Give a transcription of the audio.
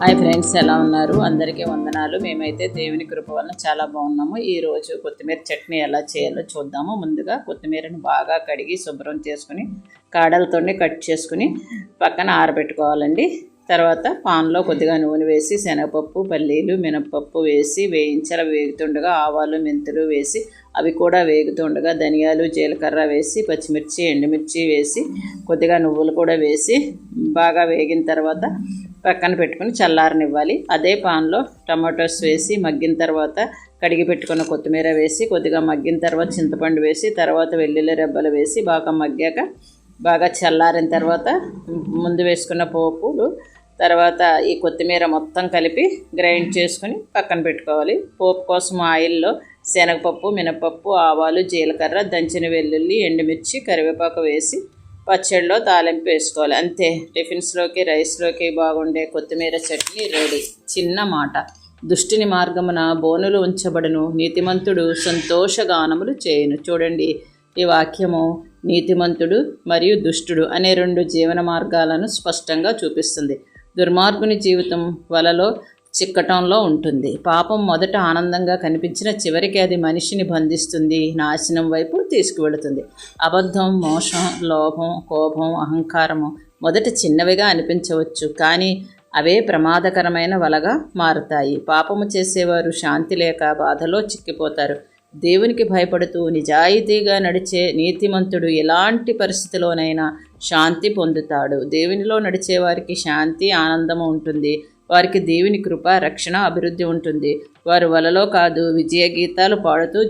Hi friends, ఎలా ఉన్నారు? అందరికీ వందనాలు. మేమైతే దేవుని కృప వలన చాలా బాగున్నాము. ఈరోజు కొత్తిమీర చట్నీ ఎలా చేయాలో చూద్దాము. ముందుగా కొత్తిమీరను బాగా కడిగి శుభ్రం చేసుకుని కాడలతోనే కట్ చేసుకుని పక్కన ఆరబెట్టుకోవాలండి. తర్వాత పాన్లో కొద్దిగా నూనె వేసి శనగపప్పు, పల్లీలు, మినపప్పు వేసి వేగుతుండగా ఆవాలు, మెంతులు వేసి అవి కూడా వేగుతుండగా ధనియాలు, జీలకర్ర వేసి పచ్చిమిర్చి, ఎండుమిర్చి వేసి కొద్దిగా నువ్వులు కూడా వేసి బాగా వేగిన తర్వాత పక్కన పెట్టుకుని చల్లారనివ్వాలి. అదే పాన్లో టమాటోస్ వేసి మగ్గిన తర్వాత కడిగి పెట్టుకున్న కొత్తిమీర వేసి కొద్దిగా మగ్గిన తర్వాత చింతపండు వేసి తర్వాత వెల్లుల్లి రెబ్బలు వేసి బాగా మగ్గాక బాగా చల్లారిన తర్వాత ముందు వేసుకున్న పోపులు తర్వాత ఈ కొత్తిమీర మొత్తం కలిపి గ్రైండ్ చేసుకుని పక్కన పెట్టుకోవాలి. పోపు కోసం ఆయిల్లో శనగపప్పు, మినపప్పు, ఆవాలు, జీలకర్ర, దంచిన వెల్లుల్లి, ఎండుమిర్చి, కరివేపాకు వేసి పచ్చడిలో తాలింపు వేసుకోవాలి. అంతే, టిఫిన్స్లోకి రైస్లోకి బాగుండే కొత్తిమీర చట్నీ రెడీ. చిన్న మాట, దుష్టుని మార్గమున బోనులు ఉంచబడును, నీతిమంతుడు సంతోషగానములు చేయును. చూడండి, ఈ వాక్యము నీతిమంతుడు మరియు దుష్టుడు అనే రెండు జీవన మార్గాలను స్పష్టంగా చూపిస్తుంది. దుర్మార్గుని జీవితం వలలో చిక్కటంలో ఉంటుంది. పాపం మొదట ఆనందంగా కనిపించిన చివరికి అది మనిషిని బంధిస్తుంది, నాశనం వైపు తీసుకువెళుతుంది. అబద్ధం, మోసం, లోభం, కోపం, అహంకారము మొదట చిన్నవిగా అనిపించవచ్చు, కానీ అవే ప్రమాదకరమైన వలగా మారుతాయి. పాపము చేసేవారు శాంతి లేక బాధలో చిక్కిపోతారు. దేవునికి భయపడుతూ నిజాయితీగా నడిచే నీతిమంతుడు ఎలాంటి పరిస్థితిలోనైనా శాంతి పొందుతాడు. దేవునిలో నడిచే వారికి శాంతి, ఆనందము ఉంటుంది. వారికి దేవుని కృప, రక్షణ, అభివృద్ధి ఉంటుంది. వారు వలలో కాదు, విజయ గీతాలు పాడుతూ